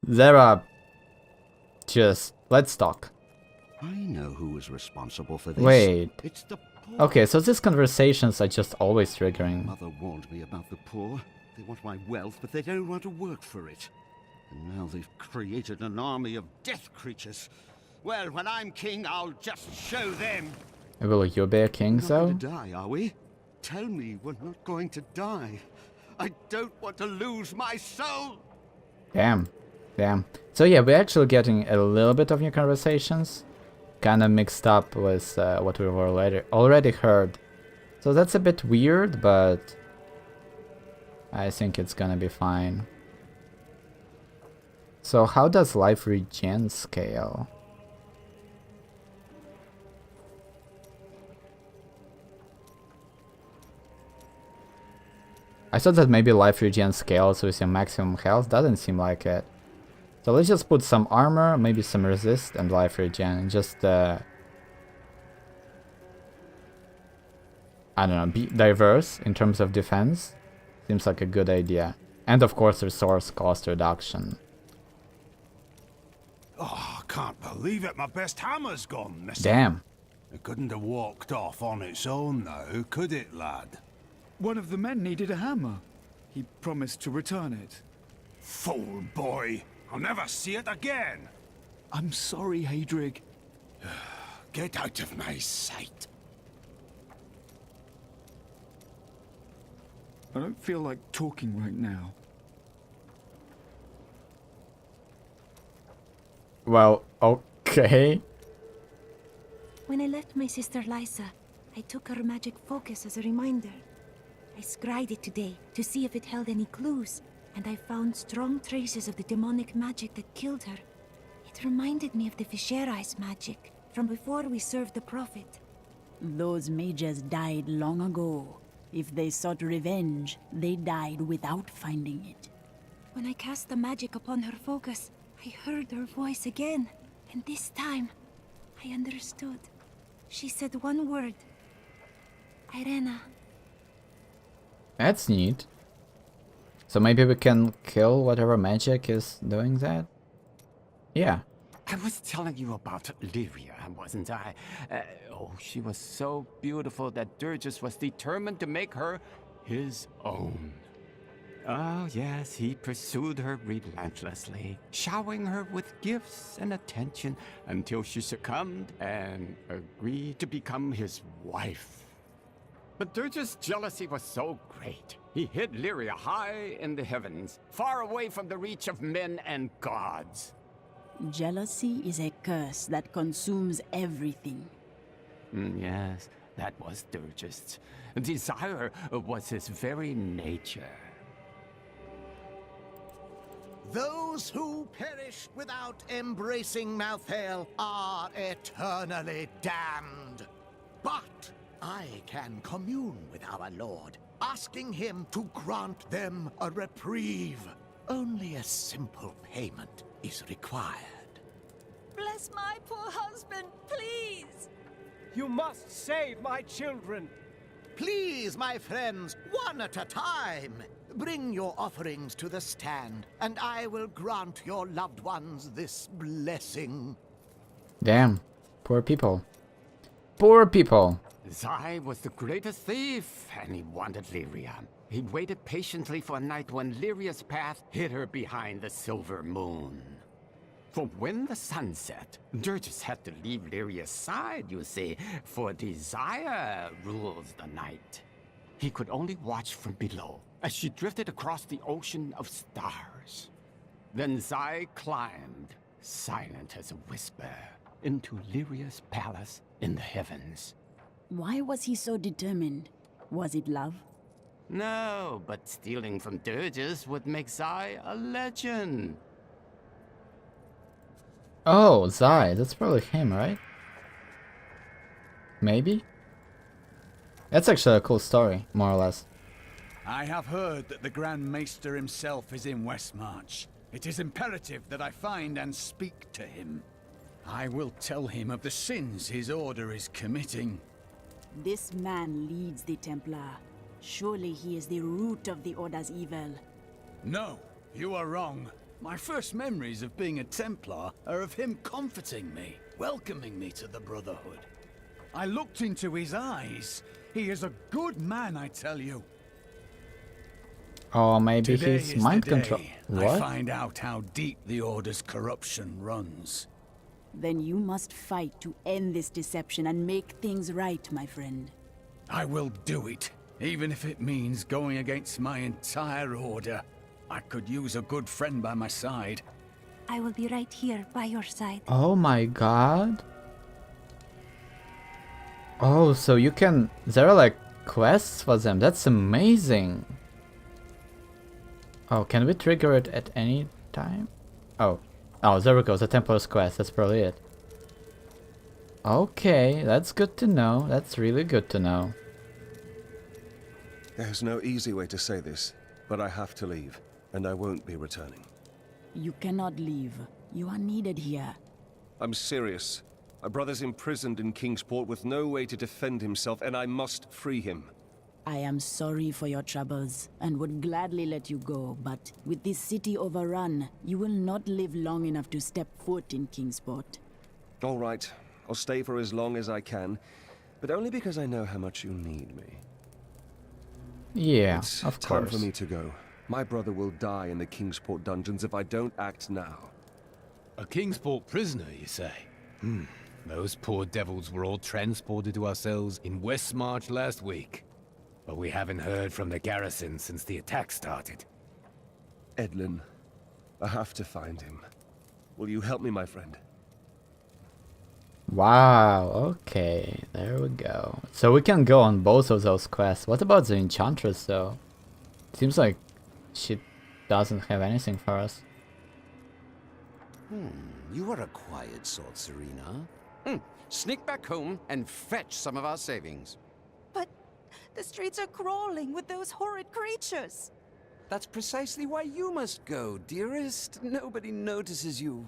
Zera, just let's talk. I know who was responsible for this. Wait. It's the poor. Okay, so these conversations are just always triggering. Mother warned me about the poor. They want my wealth, but they don't want to work for it. And now they've created an army of death creatures. Well, when I'm king, I'll just show them. Will you be a king, We're not though? going to die, are we? Tell me we're not going to die. I don't want to lose my soul. Damn. Damn. So yeah, we're actually getting a little bit of new conversations. Kind of mixed up with what we've already heard. So that's a bit weird, but I think it's gonna be fine. So how does life regen scale? I thought that maybe life regen scales with your maximum health. Doesn't seem like it. So let's just put some armor, maybe some resist and life regen, and just I don't know, be diverse in terms of defense. Seems like a good idea. And of course resource cost reduction. Oh, I can't believe it. My best hammer's gone missing. Damn. It couldn't have walked off on its own now, could it, lad? One of the men needed a hammer. He promised to return it. Fool boy. I'll never see it again. I'm sorry, Hadrig. Get out of my sight. I don't feel like talking right now. Well, okay. When I left my sister Lysa, I took her magic focus as a reminder. I scryed it today to see if it held any clues, and I found strong traces of the demonic magic that killed her. It reminded me of the Fisherai's magic from before we served the Prophet. Those mages died long ago. If they sought revenge, they died without finding it. When I cast the magic upon her focus, I heard her voice again, and this time, I understood. She said one word. Irena. That's neat. So maybe we can kill whatever magic is doing that? Yeah. I was telling you about Lyria, wasn't I? Oh, she was so beautiful that Durgus was determined to make her his own. Oh, yes, he pursued her relentlessly, showering her with gifts and attention until she succumbed and agreed to become his wife. But Durgus' jealousy was so great, he hid Lyria high in the heavens, far away from the reach of men and gods. Jealousy is a curse that consumes everything. Yes, that was Durgus. Desire was his very nature. Those who perish without embracing Malthael are eternally damned. But I can commune with our Lord, asking him to grant them a reprieve. Only a simple payment is required. Bless my poor husband, please! You must save my children! Please, my friends, one at a time. Bring your offerings to the stand, and I will grant your loved ones this blessing. Damn. Poor people. Poor people. Zai was the greatest thief, and he wanted Lyria. He waited patiently for a night when Lyria's path hid her behind the silver moon. For when the sun set, Durgus had to leave Lyria's side, you see, for desire rules the night. He could only watch from below, as she drifted across the ocean of stars. Then Zai climbed, silent as a whisper, into Lyria's palace in the heavens. Why was he so determined? Was it love? No, but stealing from Durgus would make Zai a legend. Oh, Zai. That's probably him, right? Maybe? That's actually a cool story, more or less. I have heard that the Grand Maester himself is in Westmarch. It is imperative that I find and speak to him. I will tell him of the sins his order is committing. This man leads the Templar. Surely he is the root of the Order's evil. No, you are wrong. My first memories of being a Templar are of him comforting me, welcoming me to the Brotherhood. I looked into his eyes. He is a good man, I tell you. Oh, maybe Today he's is mind the control. day I What? find out how deep the Order's corruption runs. Then you must fight to end this deception and make things right, my friend. I will do it, even if it means going against my entire Order. I could use a good friend by my side. I will be right here by your side. Oh my god. Oh, so you can... There are like quests for them. That's amazing. Oh, can we trigger it at any time? Oh. Oh, there we go. The Templar's quest. That's probably it. Okay, that's good to know. That's really good to know. There's no easy way to say this, but I have to leave, and I won't be returning. You cannot leave. You are needed here. I'm serious. My brother's imprisoned in Kingsport with no way to defend himself, and I must free him. I am sorry for your troubles, and would gladly let you go, but with this city overrun, you will not live long enough to step foot in Kingsport. All right, I'll stay for as long as I can, but only because I know how much you need me. Yeah, It's of time course. for me to go. My brother will die in the Kingsport dungeons if I don't act now. A Kingsport prisoner, you say? Those poor devils were all transported to our cells in Westmarch last week. But we haven't heard from the garrison since the attack started. Edlin, I have to find him. Will you help me, my friend? Wow, okay, there we go. So we can go on both of those quests. What about the Enchantress though? Seems like she doesn't have anything for us. You are a quiet sort, Serena. Sneak back home and fetch some of our savings. But the streets are crawling with those horrid creatures. That's precisely why you must go, dearest. Nobody notices you.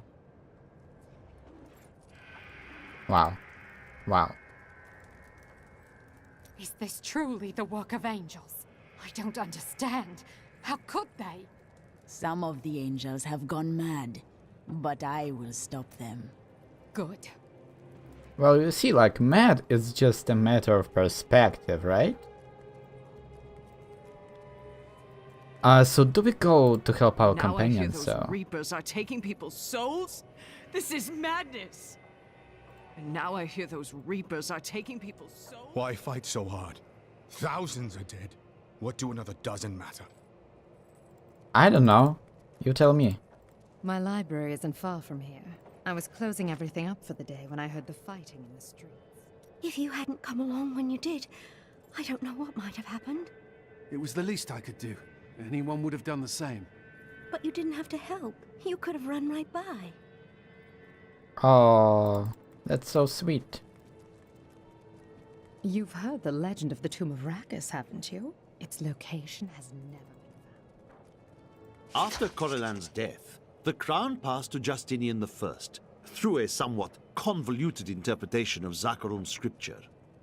Wow. Wow. Is this truly the work of angels? I don't understand. How could they? Some of the angels have gone mad, but I will stop them. Good. Well, you see, like, mad is just a matter of perspective, right? So do we go to help our Now companions, I hear those so... reapers are taking people's souls? This is madness! And now I hear those reapers are taking people's souls? Why fight so hard? Thousands are dead. What do another dozen matter? I don't know. You tell me. My library isn't far from here. I was closing everything up for the day when I heard the fighting in the streets. If you hadn't come along when you did, I don't know what might have happened. It was the least I could do. Anyone would have done the same. But you didn't have to help. You could have run right by. Oh, that's so sweet. You've heard the legend of the Tomb of Rakus, haven't you? Its location has never been found. After Corellan's death, the crown passed to Justinian I, through a somewhat convoluted interpretation of Zakharun's scripture.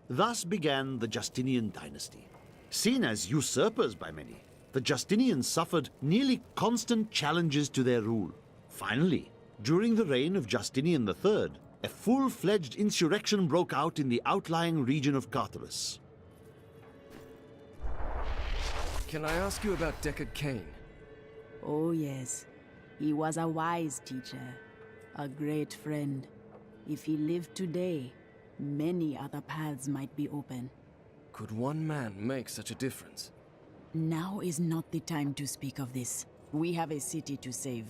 Thus began the Justinian dynasty. Seen as usurpers by many, the Justinians suffered nearly constant challenges to their rule. Finally, during the reign of Justinian III, a full-fledged insurrection broke out in the outlying region of Carthage. Can I ask you about Deckard Cain? Oh yes, he was a wise teacher, a great friend. If he lived today, many other paths might be open. Could one man make such a difference? Now is not the time to speak of this. We have a city to save.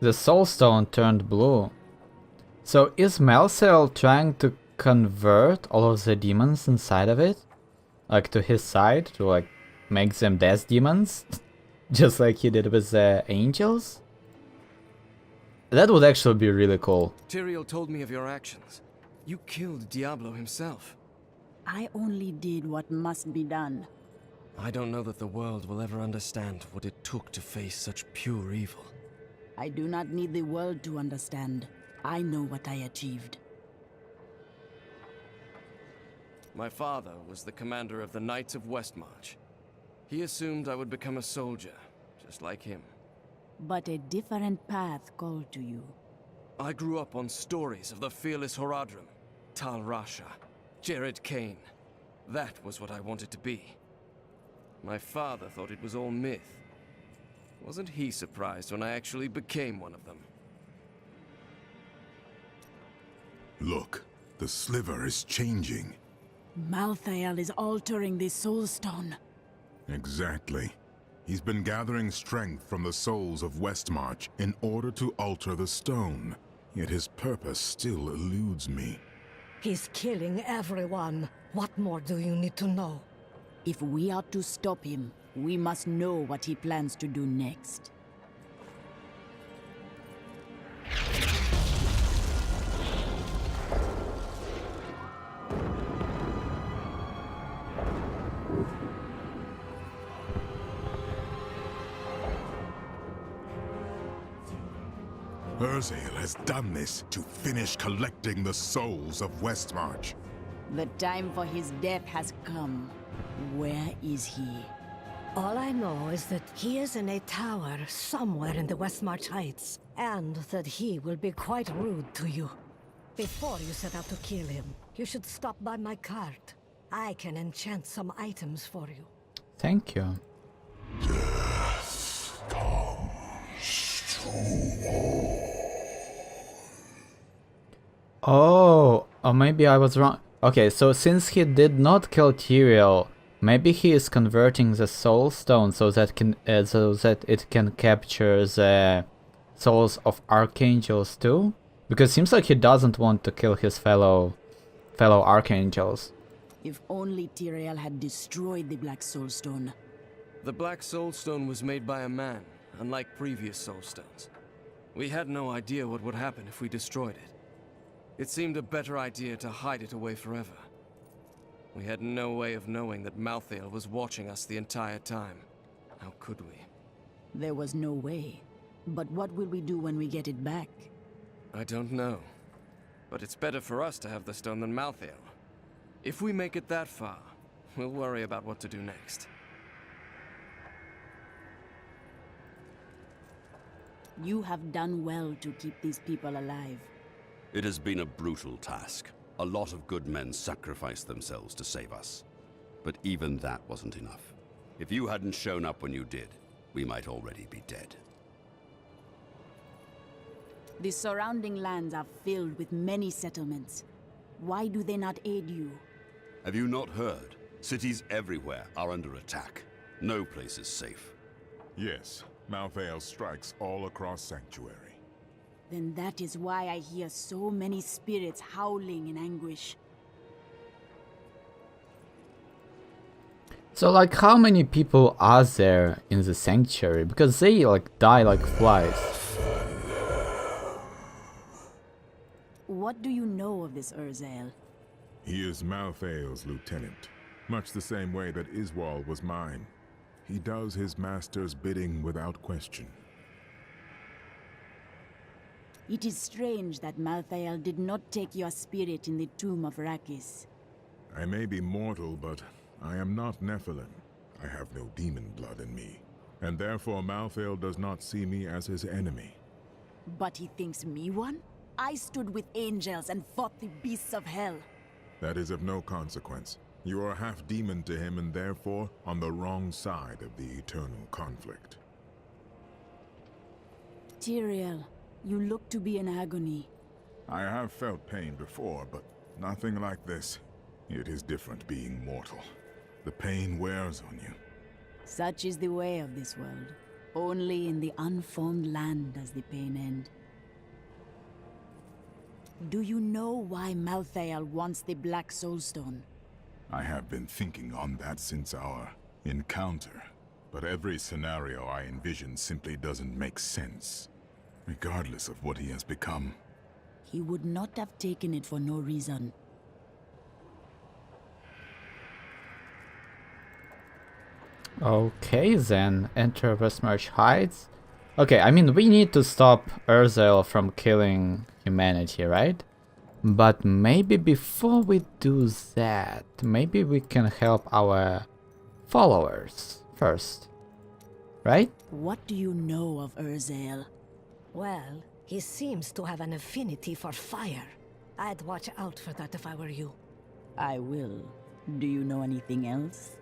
The Soulstone turned blue. So is Malcel trying to convert all of the demons inside of it? Like to his side, to like make them death demons? Just like he did with the angels? That would actually be really cool. Tyrael told me of your actions. You killed Diablo himself. I only did what must be done. I don't know that the world will ever understand what it took to face such pure evil. I do not need the world to understand. I know what I achieved. My father was the commander of the Knights of Westmarch. He assumed I would become a soldier, just like him. but a different path called to you. I grew up on stories of the fearless Horadrim, Tal Rasha, Jared Kane. That was what I wanted to be. My father thought it was all myth. Wasn't he surprised when I actually became one of them? Look, the sliver is changing. Malthael is altering the Soulstone. Exactly. He's been gathering strength from the souls of Westmarch in order to alter the stone. Yet his purpose still eludes me. He's killing everyone. What more do you need to know? If we are to stop him, we must know what he plans to do next. Urzael has done this to finish collecting the souls of Westmarch. The time for his death has come. Where is he? All I know is that he is in a tower somewhere in the Westmarch Heights, and that he will be quite rude to you. Before you set out to kill him, you should stop by my cart. I can enchant some items for you. Thank you. Oh, or maybe I was wrong. Okay, so since he did not kill Tyrael, maybe he is converting the soul stone so that it can capture the souls of archangels too. Because it seems like he doesn't want to kill his fellow archangels. If only Tyrael had destroyed the Black Soulstone. The Black Soulstone was made by a man, unlike previous Soulstones. We had no idea what would happen if we destroyed it. It seemed a better idea to hide it away forever. We had no way of knowing that Malthael was watching us the entire time. How could we? There was no way. But what will we do when we get it back? I don't know. But it's better for us to have the stone than Malthael. If we make it that far, we'll worry about what to do next. You have done well to keep these people alive. It has been a brutal task. A lot of good men sacrificed themselves to save us. But even that wasn't enough. If you hadn't shown up when you did, we might already be dead. The surrounding lands are filled with many settlements. Why do they not aid you? Have you not heard? Cities everywhere are under attack. No place is safe. Yes, Malthael strikes all across Sanctuary. Then that is why I hear so many spirits howling in anguish. So like how many people are there in the sanctuary? Because they like die like flies. What do you know of this Urzael? He is Malthael's lieutenant, much the same way that Iswal was mine. He does his master's bidding without question. It is strange that Malthael did not take your spirit in the tomb of Rakis. I may be mortal, but I am not Nephilim. I have no demon blood in me, and therefore Malthael does not see me as his enemy. But he thinks me one? I stood with angels and fought the beasts of hell. That is of no consequence. You are half demon to him and therefore on the wrong side of the eternal conflict. Tyrael, you look to be in agony. I have felt pain before, but nothing like this. It is different being mortal. The pain wears on you. Such is the way of this world. Only in the unformed land does the pain end. Do you know why Malthael wants the Black Soulstone? I have been thinking on that since our encounter, but every scenario I envision simply doesn't make sense, regardless of what he has become. He would not have taken it for no reason. Okay then, enter Westmarch Heights. Okay, I mean we need to stop Urzael from killing humanity, right? But maybe before we do that, maybe we can help our followers first. right? What do you know of Urzael? Well, he seems to have an affinity for fire. I'd watch out for that if I were you. I will. Do you know anything else?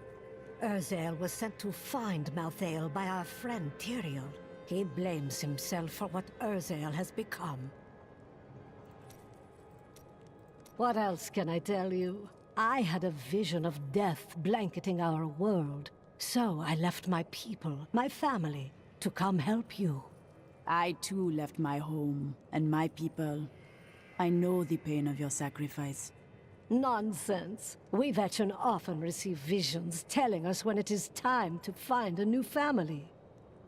Urzael was sent to find Malthael by our friend Tyrael. He blames himself for what Urzael has become. What else can I tell you? I had a vision of death blanketing our world. So I left my people, my family, to come help you. I too left my home and my people. I know the pain of your sacrifice. Nonsense. We veteran often receive visions telling us when it is time to find a new family.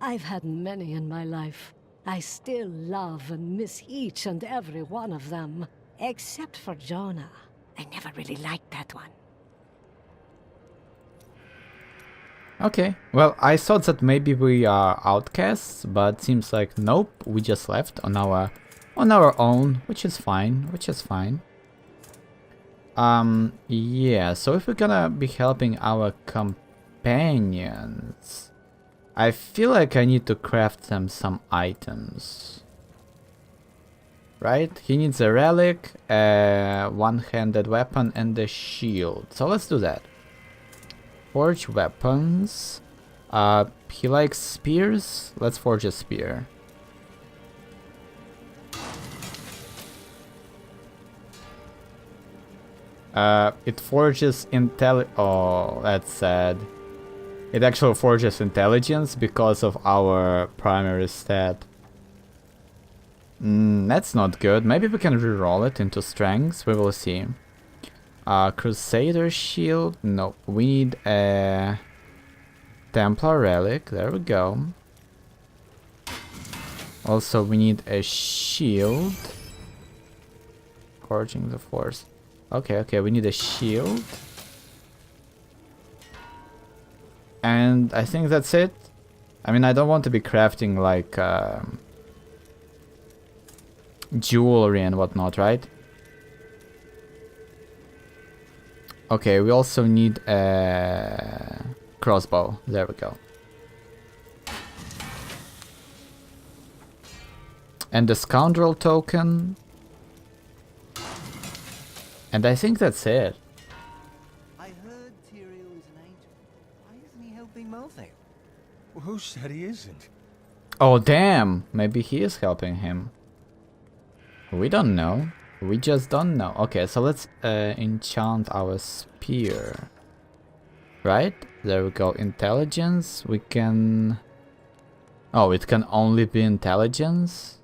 I've had many in my life. I still love and miss each and every one of them. Except for Jonah. I never really liked that one. Okay, well, I thought that maybe we are outcasts, but seems like nope, we just left on our own, which is fine, Yeah, so if we're gonna be helping our companions, I feel like I need to craft them some items. Right? He needs a relic, a one-handed weapon, and a shield. So let's do that. Forge weapons. He likes spears. Let's forge a spear. It forges oh, that's sad. It actually forges intelligence because of our primary stat. That's not good. Maybe we can reroll it into strengths. We will see. Crusader shield. No, we need a Templar relic. There we go. Also, we need a shield. Forging the force. Okay, we need a shield. And I think that's it. I mean, I don't want to be crafting like jewelry and whatnot, right? Okay, we also need a crossbow. There we go. And the scoundrel token. And I think that's it. I heard Tyrael is an angel. Why isn't he helping Malthael? Well, who said he isn't? Oh, damn! Maybe he is helping him. We don't know. We just don't know. Okay, so let's enchant our spear. Right? There we go. Intelligence. We can... Oh, it can only be intelligence?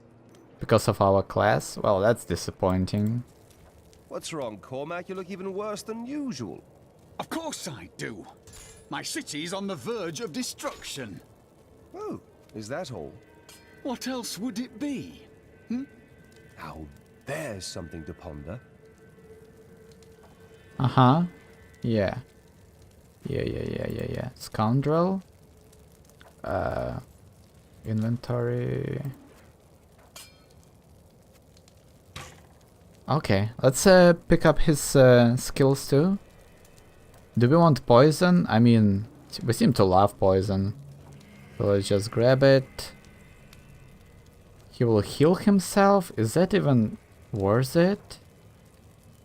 Because of our class? Well, that's disappointing. What's wrong, Cormac? You look even worse than usual. Of course I do. My city's on the verge of destruction. Oh, is that all? What else would it be? Now, there's something to ponder. Uh-huh. Yeah. Yeah. Scoundrel. Inventory. Okay, let's pick up his skills too. Do we want poison? I mean, we seem to love poison. So let's just grab it. He will heal himself? Is that even worth it?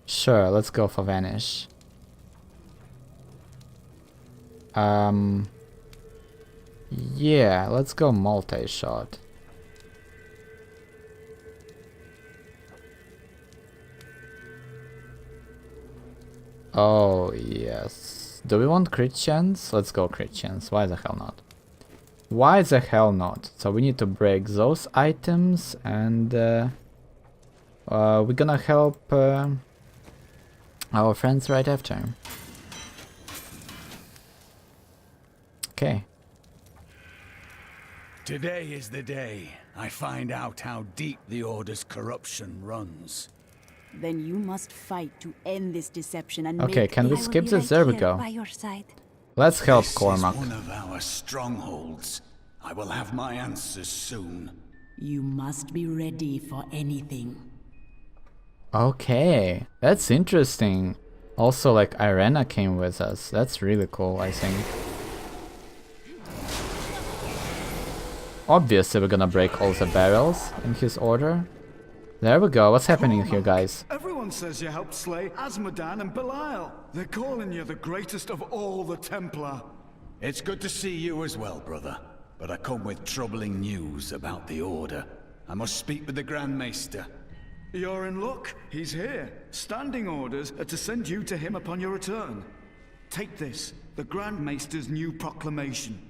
Sure, let's go for Vanish. Yeah, let's go multi-shot. Oh, yes. Do we want crit chance? Let's go crit chance. Why the hell not? Why the hell not? So we need to break those items and we're gonna help our friends right after. Okay. Today is the day I find out how deep the Order's corruption runs. Then you must fight to end this deception and Okay, make can we skip this? There we go. By your side. Let's help This Cormac. is one of our strongholds. I will have my answers soon. You must be ready for anything. Okay, that's interesting. Also, like, Irena came with us. That's really cool, I think. Obviously we're gonna break all the barrels in his order. There we go. What's happening here, guys? Everyone says you helped slay Asmodan and Belial. They're calling you the greatest of all the Templar. It's good to see you as well, brother. But I come with troubling news about the Order. I must speak with the Grand Maester. You're in luck. He's here. Standing orders are to send you to him upon your return. Take this, the Grand Maester's new proclamation.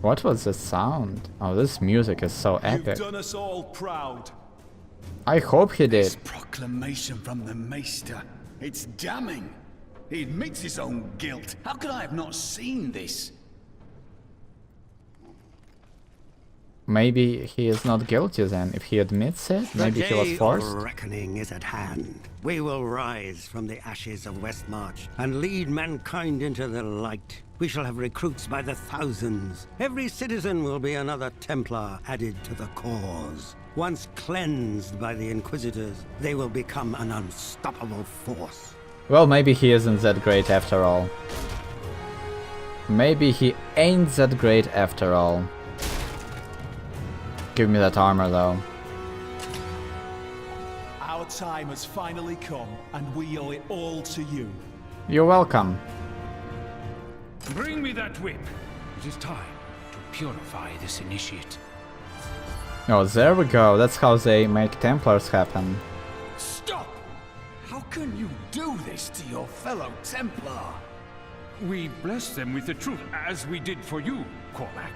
What was the sound? Oh, this music is so epic. You've done us all proud. I hope he did. This proclamation from the Maester. It's damning. He admits his own guilt. How could I have not seen this? Maybe he is not guilty then. If he admits it, maybe he was forced. The day of reckoning is at hand. We will rise from the ashes of Westmarch and lead mankind into the light. We shall have recruits by the thousands. Every citizen will be another Templar added to the cause. Once cleansed by the Inquisitors, they will become an unstoppable force. Well, maybe he isn't that great after all. Maybe he ain't that great after all. Give me that armor though. Our time has finally come, and we owe it all to you. You're welcome. Bring me that whip. It is time to purify this initiate. Oh, there we go. That's how they make Templars happen. Stop! How can you do this to your fellow Templar? We bless them with the truth, as we did for you, Cormac.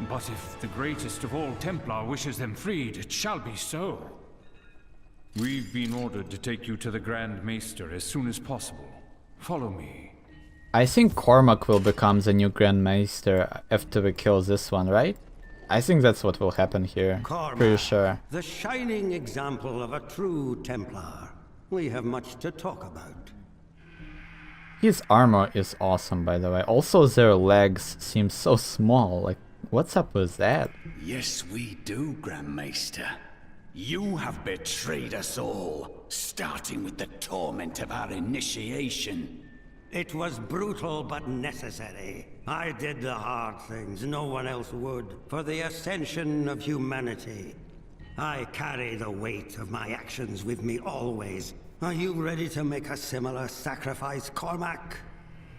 But if the greatest of all Templar wishes them freed, it shall be so. We've been ordered to take you to the Grand Maester as soon as possible. Follow me. I think Cormac will become the new Grand Maester after we kill this one, right? I think that's what will happen here. Cormac, pretty sure. The shining example of a true Templar. We have much to talk about. His armor is awesome, by the way. Also, their legs seem so small. Like, what's up with that? Yes, we do, Grand Maester. You have betrayed us all, starting with the torment of our initiation. It was brutal but necessary. I did the hard things no one else would, for the ascension of humanity. I carry the weight of my actions with me always. Are you ready to make a similar sacrifice, Cormac?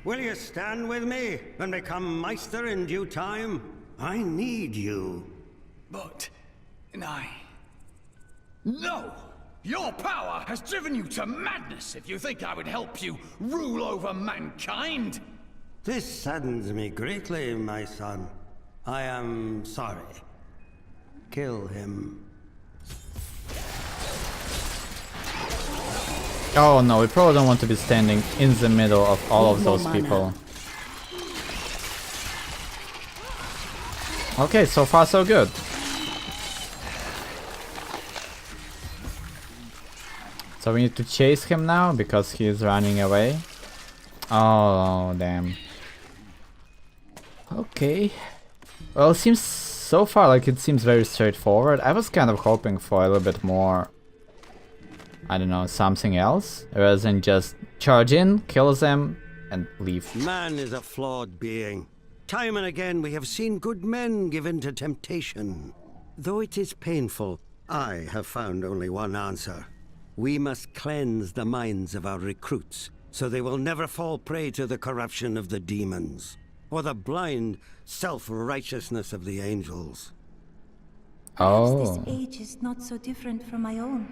Will you stand with me and become Meister in due time? I need you. But... No! Your power has driven you to madness if you think I would help you rule over mankind! This saddens me greatly, my son. I am sorry. Kill him. Oh no, we probably don't want to be standing in the middle of all of those people. Okay, so far so good. So we need to chase him now because he is running away. Oh, damn. Okay. Well, it seems so far like it seems very straightforward. I was kind of hoping for a little bit more, I don't know, something else, rather than just charge in, kill them, and leave. Man is a flawed being. Time and again we have seen good men given to temptation. Though it is painful, I have found only one answer. We must cleanse the minds of our recruits, so they will never fall prey to the corruption of the demons, or the blind self-righteousness of the angels. Perhaps this age is not so different from my own.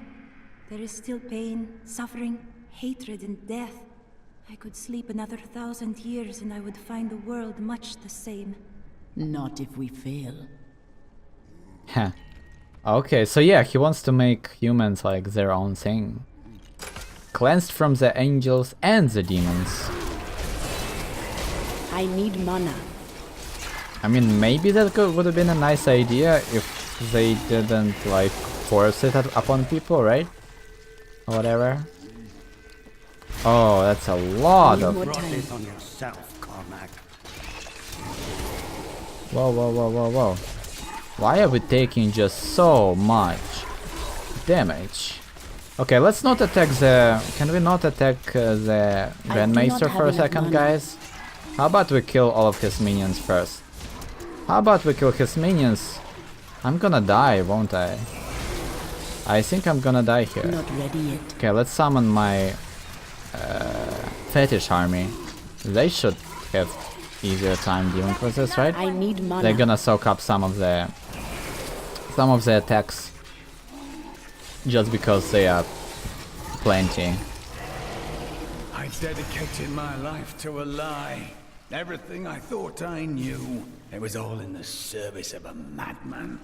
There is still pain, suffering, hatred, and death. I could sleep another 1,000 years and I would find the world much the same. Not if we fail. Heh. Okay, so yeah, he wants to make humans like their own thing. Cleansed from the angels and the demons. I need mana. I mean, maybe that would have been a nice idea if they didn't like force it upon people, right? Or whatever. Oh, that's a lot of... on yourself, Cormac. Whoa, whoa, whoa, whoa, whoa. Why are we taking just so much damage? Okay, let's not attack the... Can we not attack the Grand Maester for a second, guys? How about we kill all of his minions first? How about we kill his minions? I'm gonna die, won't I? I think I'm gonna die here. Not ready yet. Okay, let's summon my fetish army. They should have easier time dealing with this, right? I need mana. They're gonna soak up some of the attacks just because they are plenty. I dedicated my life to a lie. Everything I thought I knew, it was all in the service of a madman.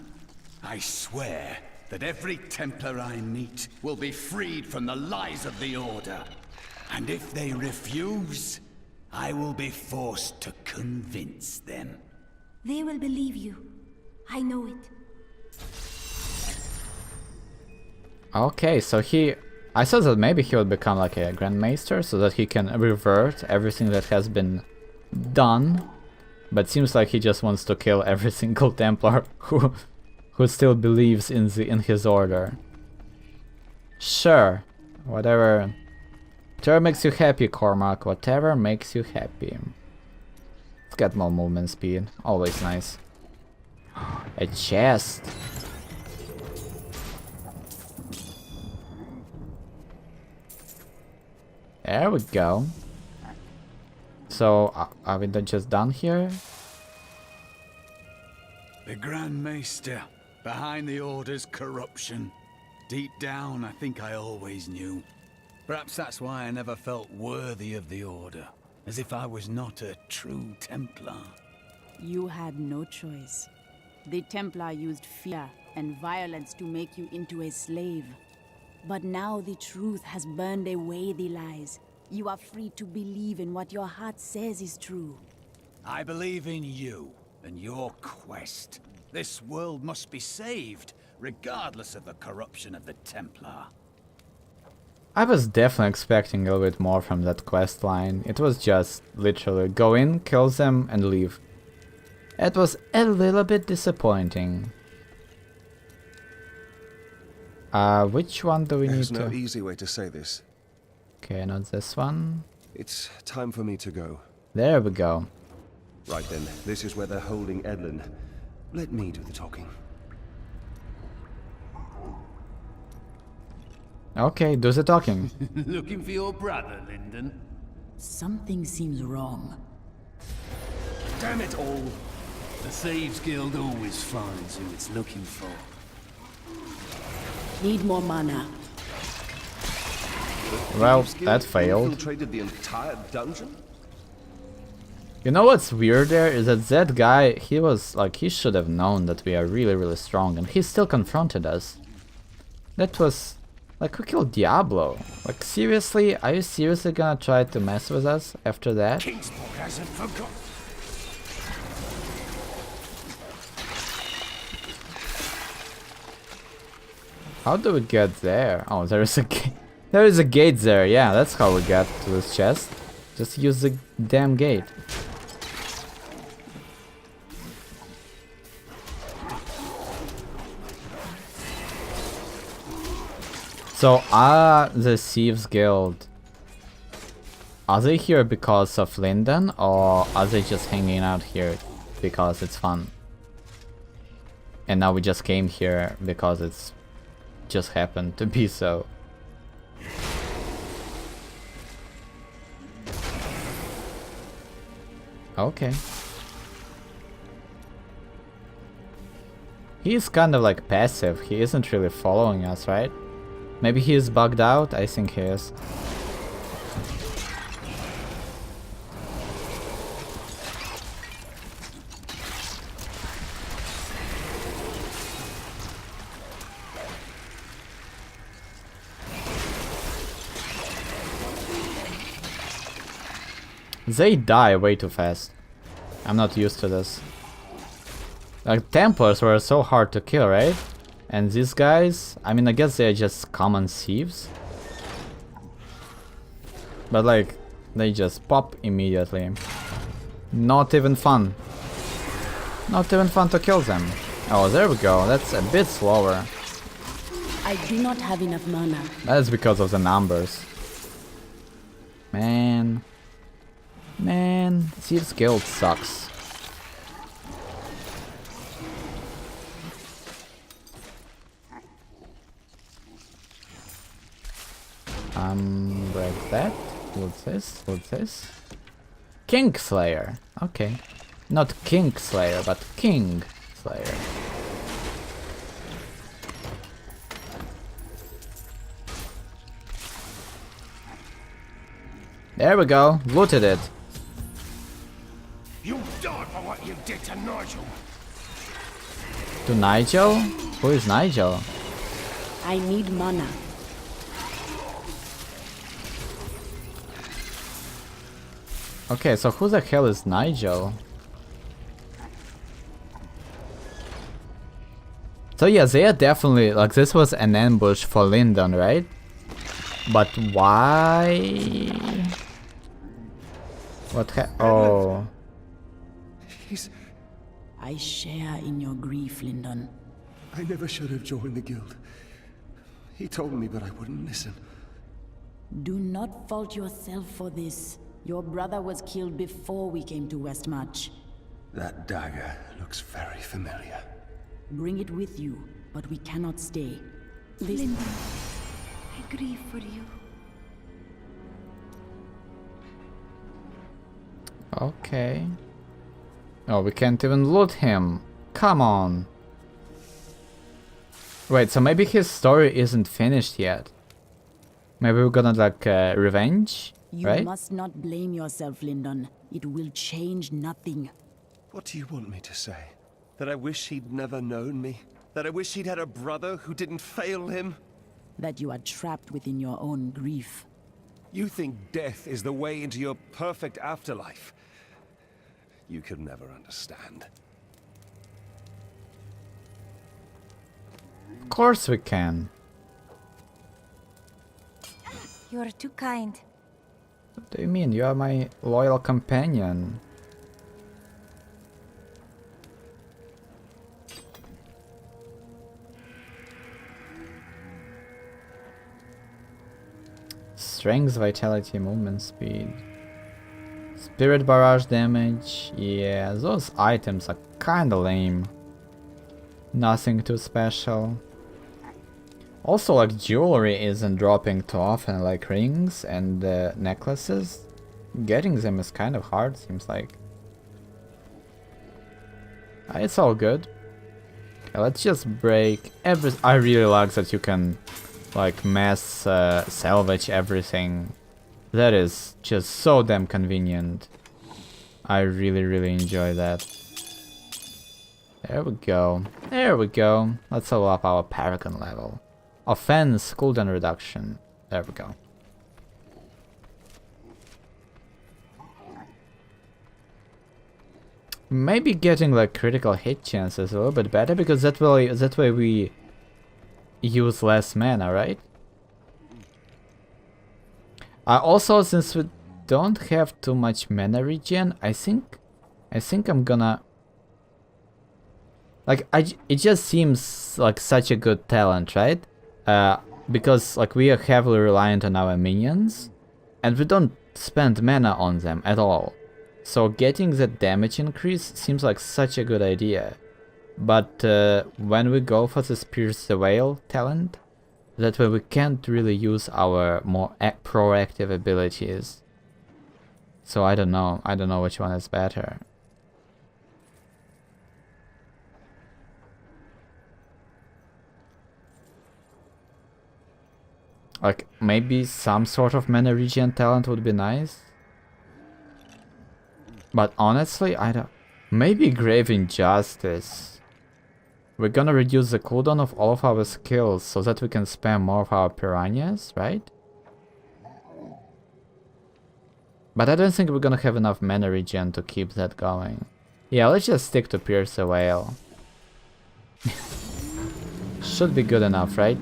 I swear that every Templar I meet will be freed from the lies of the Order. And if they refuse, I will be forced to convince them. They will believe you. I know it. Okay, so I thought that maybe he would become like a Grand Maester so that he can revert everything that has been done. But seems like he just wants to kill every single Templar who still believes in his order. Sure, whatever makes you happy, Cormac. Whatever makes you happy. Let's get more movement speed. Always nice. A chest. There we go. So, are we just done here? The Grand Maester, behind the Order's corruption. Deep down, I think I always knew. Perhaps that's why I never felt worthy of the Order. As if I was not a true Templar. You had no choice. The Templar used fear and violence to make you into a slave. But now the truth has burned away the lies. You are free to believe in what your heart says is true. I believe in you and your quest. This world must be saved, regardless of the corruption of the Templar. I was definitely expecting a little bit more from that quest line. It was just literally go in, kill them, and leave. It was a little bit disappointing. Which one do we need to... There's no easy way to say this. Okay, not this one. It's time for me to go. There we go. Right then, this is where they're holding Edlin. Let me do the talking. Okay, do the talking. Looking for your brother, Lyndon? Something seems wrong. Damn it all! The Thieves Guild always finds who it's looking for. Need more mana. Well, that failed. Infiltrated the entire dungeon? You know what's weird there is that guy, he should have known that we are really strong, and he still confronted us. That was like, we killed Diablo. Like, seriously, are you seriously gonna try to mess with us after that? Kingsport hasn't forgotten. How do we get there? Oh, there is a gate. There is a gate there. Yeah, that's how we got to this chest. Just use the damn gate. So, the Thieves Guild, are they here because of Lyndon, or are they just hanging out here because it's fun? And now we just came here because it's just happened to be so. Okay. He's kind of like passive, he isn't really following us, right? Maybe he is bugged out? I think he is. They die way too fast. I'm not used to this. Like, Templars were so hard to kill, right? And these guys, I mean, I guess they're just common thieves. But like, they just pop immediately. Not even fun. Not even fun to kill them. Oh, there we go. That's a bit slower. I do not have enough mana. That's because of the numbers. Man. Man, Thieves Guild sucks. Break that. What's this? What's this? Kingslayer. Okay. Not Kingslayer, but Kingslayer. There we go. Looted it. You die for what you did to Nigel. To Nigel? Who is Nigel? I need mana. Okay, so who the hell is Nigel? So yeah, they are definitely, like, this was an ambush for Lyndon, right? But why? Oh. I share in your grief, Lyndon. I never should have joined the guild. He told me, but I wouldn't listen. Do not fault yourself for this. Your brother was killed before we came to Westmarch. That dagger looks very familiar. Bring it with you, but we cannot stay. This Lyndon, I grieve for you. Okay. Oh, we can't even loot him. Come on. Wait, so maybe his story isn't finished yet. Maybe we're gonna like revenge, You right? must not blame yourself, Lyndon. It will change nothing. What do you want me to say? That I wish he'd never known me? That I wish he'd had a brother who didn't fail him? That you are trapped within your own grief. You think death is the way into your perfect afterlife? You could never understand. Of course we can. You are too kind. What do you mean? You are my loyal companion. Strength, vitality, movement speed. Spirit barrage damage. Yeah, those items are kinda lame. Nothing too special. Also, like, jewelry isn't dropping too often, like rings and necklaces. Getting them is kind of hard, seems like. It's all good. Okay, let's just break every. I really like that you can, like, mass salvage everything. That is just so damn convenient. I really enjoy that. There we go. There we go. Let's level up our Paragon level. Offense, cooldown reduction. There we go. Maybe getting like critical hit chances a little bit better, because that way we use less mana, right? Also, since we don't have too much mana regen, I think I'm gonna like it just seems like such a good talent, right? Because like we are heavily reliant on our minions, and we don't spend mana on them at all. So getting that damage increase seems like such a good idea. But when we go for the Pierce the Veil talent, that way we can't really use our more proactive abilities. So I don't know which one is better. Like, maybe some sort of mana regen talent would be nice. But honestly, I don't... Maybe Grave Injustice. We're gonna reduce the cooldown of all of our skills so that we can spam more of our piranhas, right? But I don't think we're gonna have enough mana regen to keep that going. Yeah, let's just stick to Pierce the Veil. Should be good enough, right?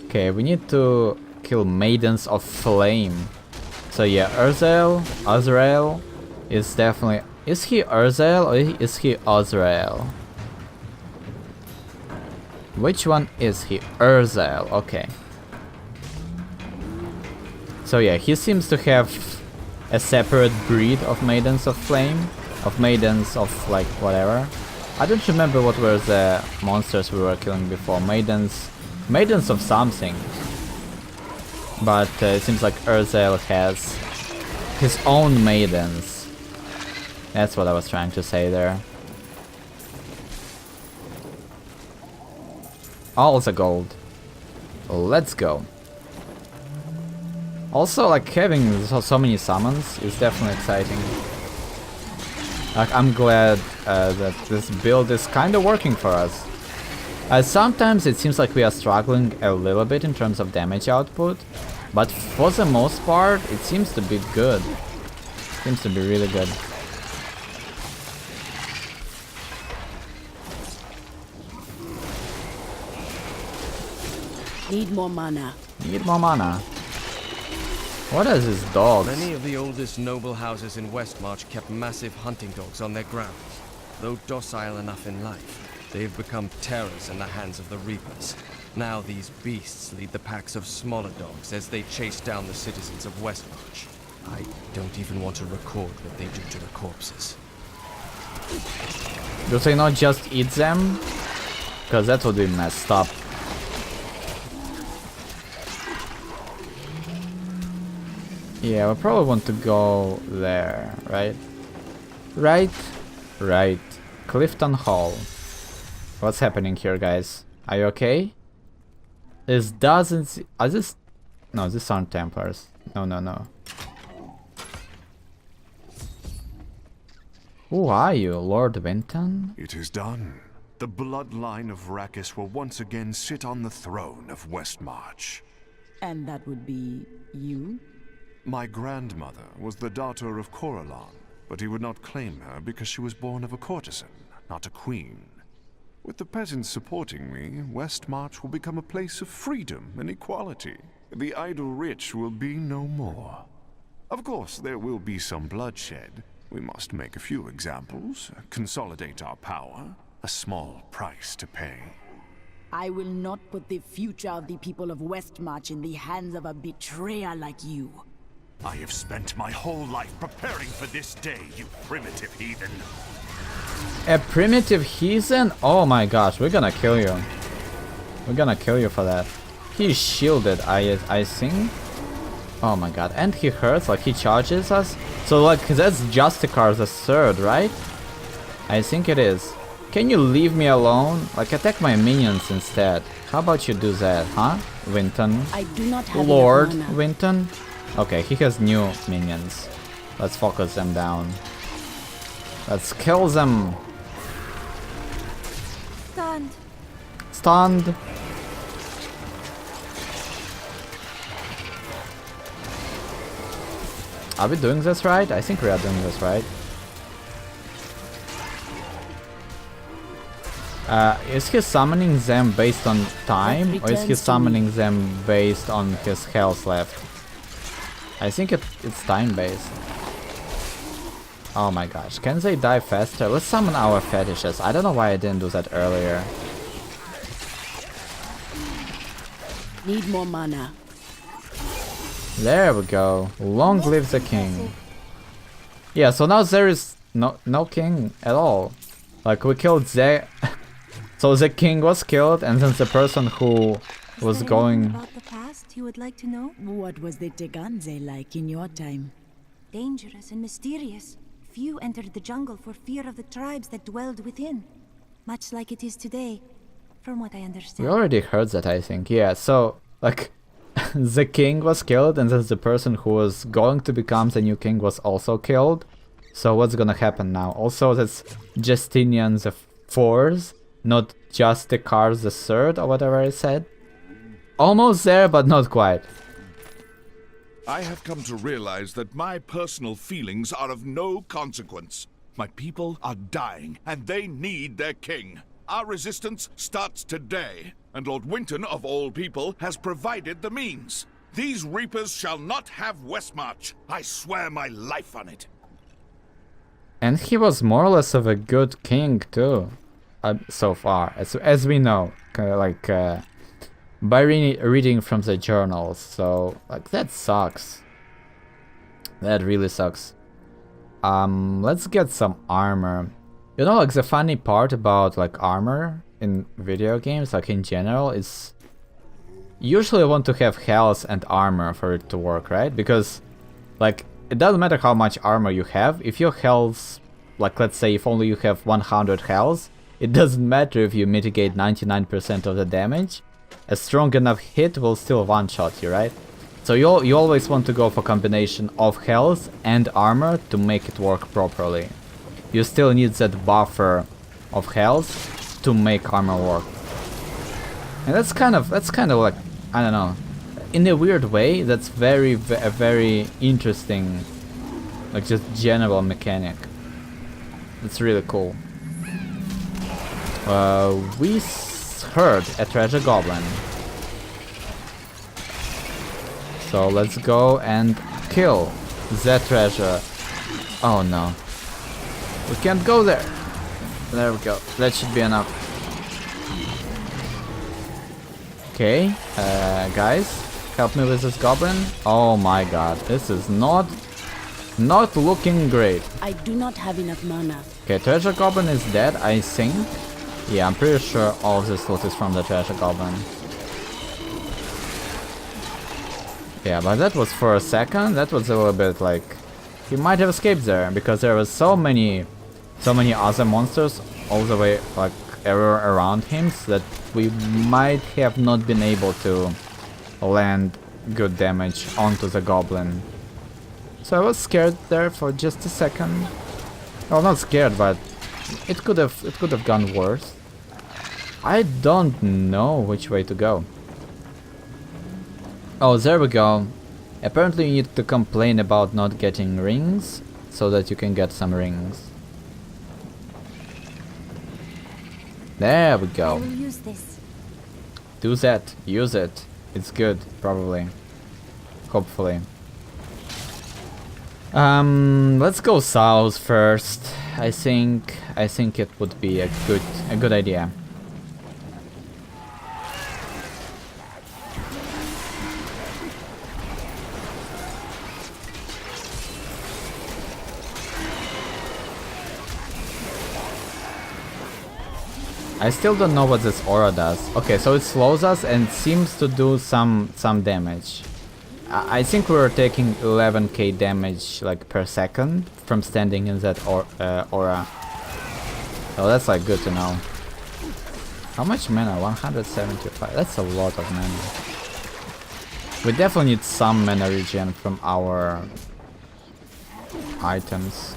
Okay, we need to kill Maidens of Flame. So yeah, Azrael is definitely... Is he Urzael or is he Azrael? Which one is he? Urzael, okay. So yeah, he seems to have a separate breed of Maidens of Flame, of Maidens of like whatever. I don't remember what were the monsters we were killing before. Maidens of something. But it seems like Urzel has his own maidens. That's what I was trying to say there. All the gold. Let's go. Also, like, having so many summons is definitely exciting. Like, I'm glad that this build is kind of working for us. Sometimes it seems like we are struggling a little bit in terms of damage output, but for the most part, it seems to be good. Seems to be really good. Need more mana. Need more mana. What is this dog? Many of the oldest noble houses in Westmarch kept massive hunting dogs on their grounds. Though docile enough in life, they've become terrors in the hands of the Reapers. Now these beasts lead the packs of smaller dogs as they chase down the citizens of Westmarch. I don't even want to record what they do to the corpses. Do they not just eat them? Because that would be messed up. Yeah, we probably want to go there, right? Right. Clifton Hall. What's happening here, guys? Are you okay? This doesn't... Are this... No, these aren't Templars. No. Who are you, Lord Winton? It is done. The bloodline of Rakis will once again sit on the throne of Westmarch. And that would be you? My grandmother was the daughter of Coralon, but he would not claim her because she was born of a courtesan, not a queen. With the peasants supporting me, Westmarch will become a place of freedom and equality. The idle rich will be no more. Of course, there will be some bloodshed. We must make a few examples, consolidate our power, a small price to pay. I will not put the future of the people of Westmarch in the hands of a betrayer like you. I have spent my whole life preparing for this day, you primitive heathen. A primitive heathen? Oh my gosh, we're gonna kill you. We're gonna kill you for that. He's shielded, I think. Oh my god, and he hurts, like he charges us. So like, that's Justicar the third, right? I think it is. Can you leave me alone? Like, attack my minions instead. How about you do that, huh? Winton. I do not have Lord enough mana. Winton. Okay, he has new minions. Let's focus them down. Let's kill them. Stunned. Stunned. Are we doing this right? I think we are doing this right. Is he summoning them based on time, or is he summoning them based on his health left? I think it's time based. Oh my gosh, can they die faster? Let's summon our fetishes. I don't know why I didn't do that earlier. Need more mana. There we go. Long live the king. Yeah, so now there is no king at all. Like, we killed the... So the king was killed, and then the person who was going... About the past you would like to know? What was the Teganze like in your time? Dangerous and mysterious. Few entered the jungle for fear of the tribes that dwelled within. Much like it is today, from what I understand. We already heard that, I think. Yeah, so, like, the king was killed, and then the person who was going to become the new king was also killed. So what's gonna happen now? Also, that's Justinian the Fourth, not Justicar the Third, or whatever I said. Almost there, but not quite. I have come to realize that my personal feelings are of no consequence. My people are dying, and they need their king. Our resistance starts today, and Lord Winton, of all people, has provided the means. These Reapers shall not have Westmarch. I swear my life on it. And he was more or less of a good king too, so far, as we know. by reading from the journals. So like that sucks. That really sucks. Let's get some armor. You know, like the funny part about like armor in video games, like in general, is usually you want to have health and armor for it to work, right? Because like it doesn't matter how much armor you have. If your health, like let's say if only you have 100 health, it doesn't matter if you mitigate 99% of the damage. A strong enough hit will still one-shot you, right? So you always want to go for combination of health and armor to make it work properly. You still need that buffer of health to make armor work. And that's kind of like, I don't know, in a weird way, that's a very interesting, like just general mechanic. That's really cool. We heard a treasure goblin. So let's go and kill that treasure. Oh no. We can't go there. There we go. That should be enough. Okay, guys, help me with this goblin. Oh my god, this is not looking great. I do not have enough mana. Okay, treasure goblin is dead, I think. Yeah, I'm pretty sure all of this loot is from the treasure goblin. Yeah, but that was for a second. That was a little bit like he might have escaped there because there was so many other monsters all the way like everywhere around him, so that we might have not been able to land good damage onto the goblin. So I was scared there for just a second. Well, not scared, but it could have gone worse. I don't know which way to go. Oh, there we go. Apparently you need to complain about not getting rings so that you can get some rings. There we go. I will use this. Do that. Use it. It's good, probably. Hopefully. Let's go south first. I think it would be a good idea. I still don't know what this aura does. Okay, so it slows us and seems to do some damage. I think we were taking 11k damage like per second from standing in that aura. So that's like good to know. How much mana? 175. That's a lot of mana. We definitely need some mana regen from our items.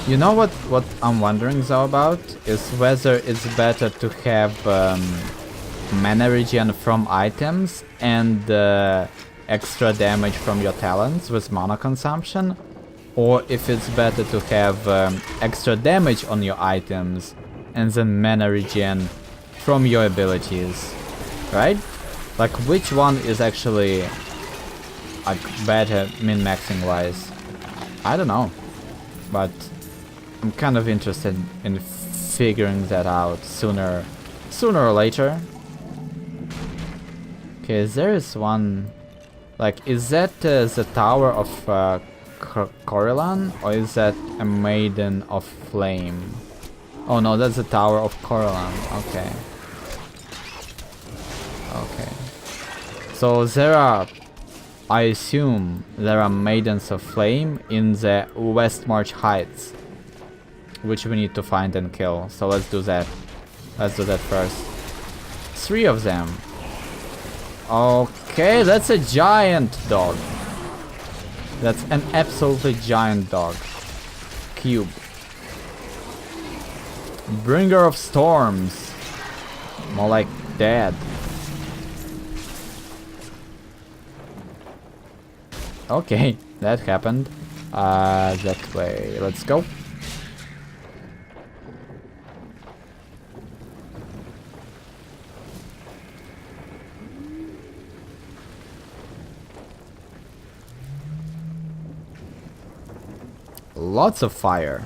You know what I'm wondering though about is whether it's better to have mana regen from items and extra damage from your talents with mana consumption, or if it's better to have extra damage on your items and then mana regen from your abilities, right? Like which one is actually like better min-maxing wise? I don't know, but I'm kind of interested in figuring that out sooner or later. Okay, there is one. Like, is that the Tower of Corellan, or is that a Maiden of Flame? Oh no, that's the Tower of Corellan. Okay. Okay. So there are, I assume, there are Maidens of Flame in the Westmarch Heights, which we need to find and kill. So let's do that. Let's do that first. 3 of them. Okay, that's a giant dog. That's an absolutely giant dog. Cube. Bringer of Storms. More like dead. Okay, that happened. That way. Let's go. Lots of fire.